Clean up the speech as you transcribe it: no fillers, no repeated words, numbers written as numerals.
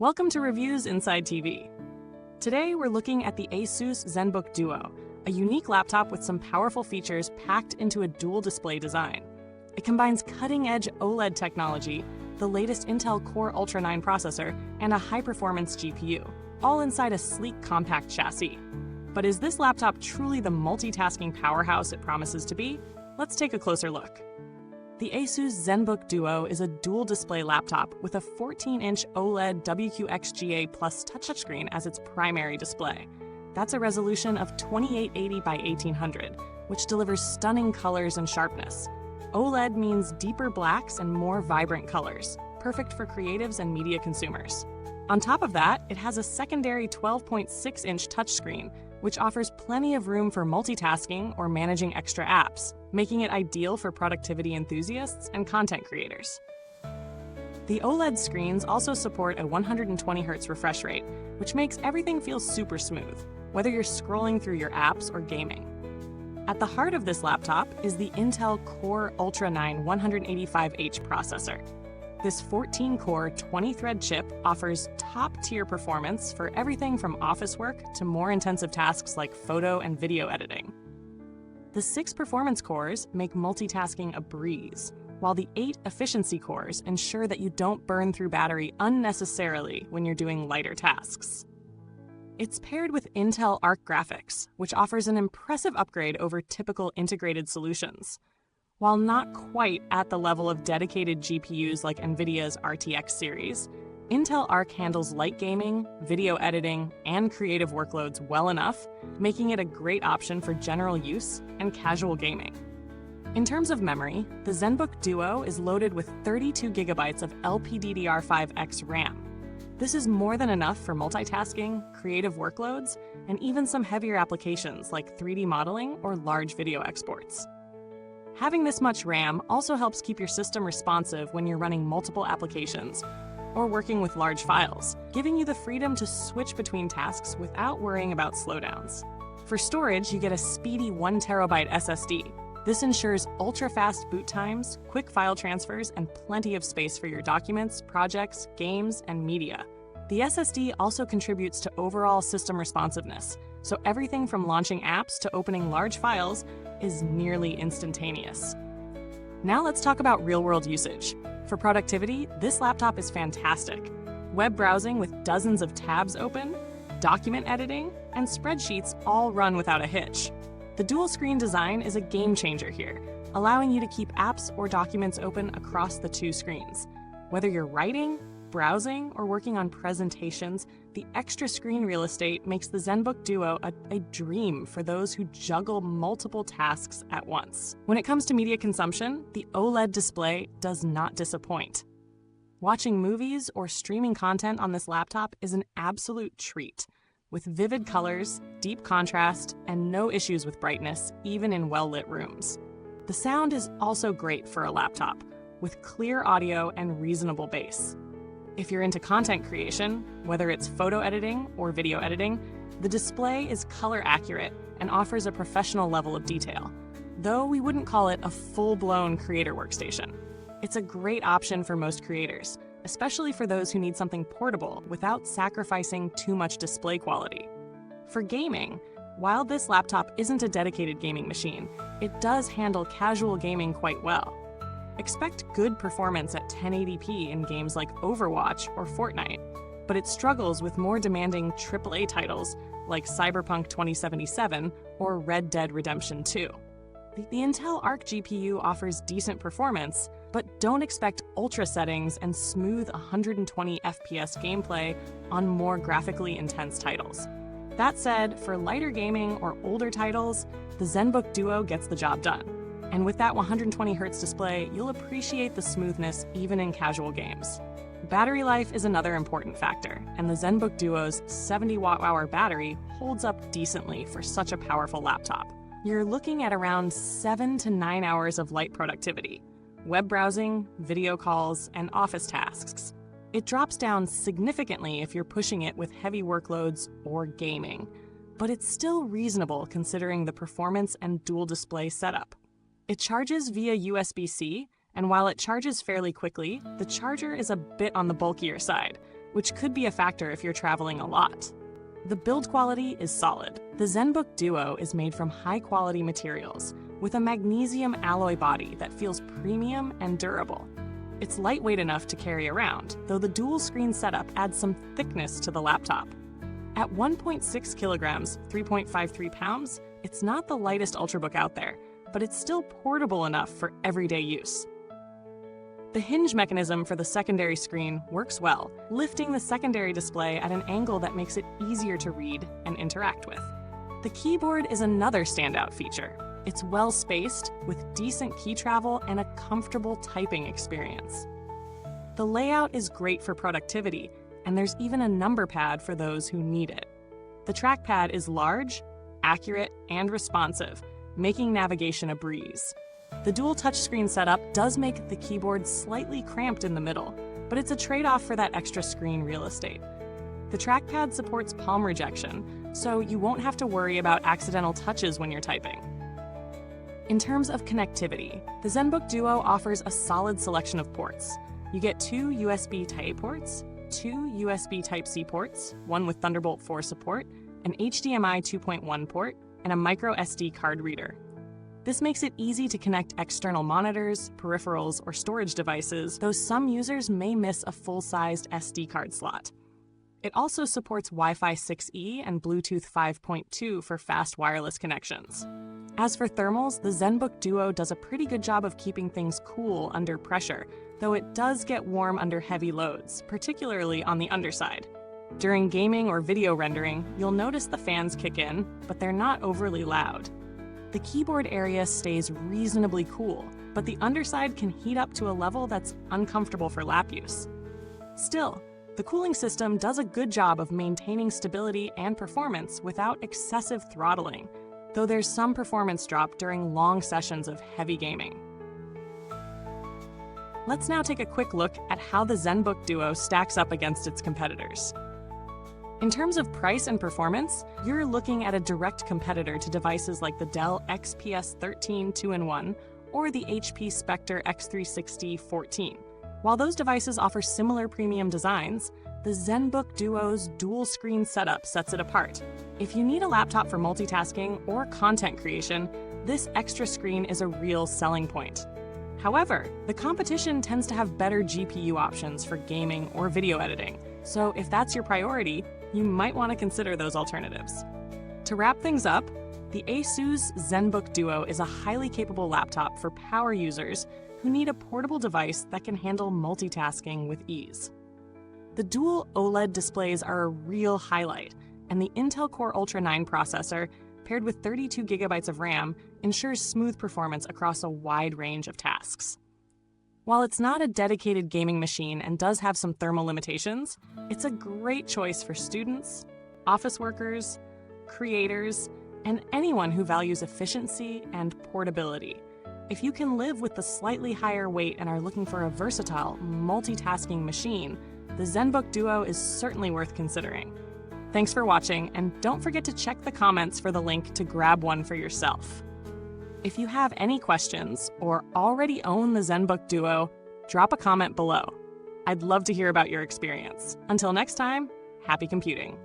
Welcome to Reviews Inside TV. Today we're looking at the ASUS Zenbook Duo, a unique laptop with some powerful features packed into a dual display design. It combines cutting-edge OLED technology, the latest Intel Core Ultra 9 processor, and a high-performance GPU, all inside a sleek compact chassis. But is this laptop truly the multitasking powerhouse it promises to be? Let's take a closer look. The ASUS Zenbook Duo is a dual-display laptop with a 14-inch OLED WQXGA Plus touchscreen as its primary display. That's a resolution of 2880 by 1800, which delivers stunning colors and sharpness. OLED means deeper blacks and more vibrant colors, perfect for creatives and media consumers. On top of that, it has a secondary 12.6-inch touchscreen, which offers plenty of room for multitasking or managing extra apps, making it ideal for productivity enthusiasts and content creators. The OLED screens also support a 120Hz refresh rate, which makes everything feel super smooth, whether you're scrolling through your apps or gaming. At the heart of this laptop is the Intel Core Ultra 9 185H processor. This 14-core, 20-thread chip offers top-tier performance for everything from office work to more intensive tasks like photo and video editing. The 6 performance cores make multitasking a breeze, while the 8 efficiency cores ensure that you don't burn through battery unnecessarily when you're doing lighter tasks. It's paired with Intel Arc graphics, which offers an impressive upgrade over typical integrated solutions. While not quite at the level of dedicated GPUs like NVIDIA's RTX series, Intel Arc handles light gaming, video editing, and creative workloads well enough, making it a great option for general use and casual gaming. In terms of memory, the Zenbook Duo is loaded with 32 GB of LPDDR5X RAM. This is more than enough for multitasking, creative workloads, and even some heavier applications like 3D modeling or large video exports. Having this much RAM also helps keep your system responsive when you're running multiple applications or working with large files, giving you the freedom to switch between tasks without worrying about slowdowns. For storage, you get a speedy 1TB SSD. This ensures ultra-fast boot times, quick file transfers, and plenty of space for your documents, projects, games, and media. The SSD also contributes to overall system responsiveness, so everything from launching apps to opening large files is nearly instantaneous. Now let's talk about real-world usage. For productivity, this laptop is fantastic. Web browsing with dozens of tabs open, document editing, and spreadsheets all run without a hitch. The dual-screen design is a game-changer here, allowing you to keep apps or documents open across the 2 screens. Whether you're writing, browsing, or working on presentations, the extra screen real estate makes the Zenbook Duo a dream for those who juggle multiple tasks at once. When it comes to media consumption, the OLED display does not disappoint. Watching movies or streaming content on this laptop is an absolute treat, with vivid colors, deep contrast, and no issues with brightness, even in well-lit rooms. The sound is also great for a laptop, with clear audio and reasonable bass. If you're into content creation, whether it's photo editing or video editing, the display is color accurate and offers a professional level of detail, though we wouldn't call it a full-blown creator workstation. It's a great option for most creators, especially for those who need something portable without sacrificing too much display quality. For gaming, while this laptop isn't a dedicated gaming machine, it does handle casual gaming quite well. Expect good performance at 1080p in games like Overwatch or Fortnite, but it struggles with more demanding AAA titles like Cyberpunk 2077 or Red Dead Redemption 2. The Intel Arc GPU offers decent performance, but don't expect ultra settings and smooth 120 FPS gameplay on more graphically intense titles. That said, for lighter gaming or older titles, the Zenbook Duo gets the job done. And with that 120Hz display, you'll appreciate the smoothness even in casual games. Battery life is another important factor, and the Zenbook Duo's 70-watt-hour battery holds up decently for such a powerful laptop. You're looking at around 7 to 9 hours of light productivity, web browsing, video calls, and office tasks. It drops down significantly if you're pushing it with heavy workloads or gaming, but it's still reasonable considering the performance and dual display setup. It charges via USB-C, and while it charges fairly quickly, the charger is a bit on the bulkier side, which could be a factor if you're traveling a lot. The build quality is solid. The Zenbook Duo is made from high-quality materials with a magnesium alloy body that feels premium and durable. It's lightweight enough to carry around, though the dual-screen setup adds some thickness to the laptop. At 1.6 kilograms, 3.53 pounds, it's not the lightest Ultrabook out there, but it's still portable enough for everyday use. The hinge mechanism for the secondary screen works well, lifting the secondary display at an angle that makes it easier to read and interact with. The keyboard is another standout feature. It's well-spaced, with decent key travel and a comfortable typing experience. The layout is great for productivity, and there's even a number pad for those who need it. The trackpad is large, accurate, and responsive, making navigation a breeze. The dual touchscreen setup does make the keyboard slightly cramped in the middle, but it's a trade-off for that extra screen real estate. The trackpad supports palm rejection, so you won't have to worry about accidental touches when you're typing. In terms of connectivity, the Zenbook Duo offers a solid selection of ports. You get 2 USB Type-A ports, 2 USB Type-C ports, one with Thunderbolt 4 support, an HDMI 2.1 port, and a micro SD card reader. This makes it easy to connect external monitors, peripherals, or storage devices, though some users may miss a full-sized SD card slot. It also supports Wi-Fi 6E and Bluetooth 5.2 for fast wireless connections. As for thermals, the Zenbook Duo does a pretty good job of keeping things cool under pressure, though it does get warm under heavy loads, particularly on the underside. During gaming or video rendering, you'll notice the fans kick in, but they're not overly loud. The keyboard area stays reasonably cool, but the underside can heat up to a level that's uncomfortable for lap use. Still, the cooling system does a good job of maintaining stability and performance without excessive throttling, though there's some performance drop during long sessions of heavy gaming. Let's now take a quick look at how the Zenbook Duo stacks up against its competitors. In terms of price and performance, you're looking at a direct competitor to devices like the Dell XPS 13 2-in-1 or the HP Spectre X360 14. While those devices offer similar premium designs, the Zenbook Duo's dual-screen setup sets it apart. If you need a laptop for multitasking or content creation, this extra screen is a real selling point. However, the competition tends to have better GPU options for gaming or video editing, so if that's your priority, you might want to consider those alternatives. To wrap things up, the ASUS Zenbook Duo is a highly capable laptop for power users who need a portable device that can handle multitasking with ease. The dual OLED displays are a real highlight, and the Intel Core Ultra 9 processor, paired with 32 gigabytes of RAM, ensures smooth performance across a wide range of tasks. While it's not a dedicated gaming machine and does have some thermal limitations, it's a great choice for students, office workers, creators, and anyone who values efficiency and portability. If you can live with the slightly higher weight and are looking for a versatile, multitasking machine, the Zenbook Duo is certainly worth considering. Thanks for watching, and don't forget to check the comments for the link to grab one for yourself. If you have any questions or already own the Zenbook Duo, drop a comment below. I'd love to hear about your experience. Until next time, happy computing.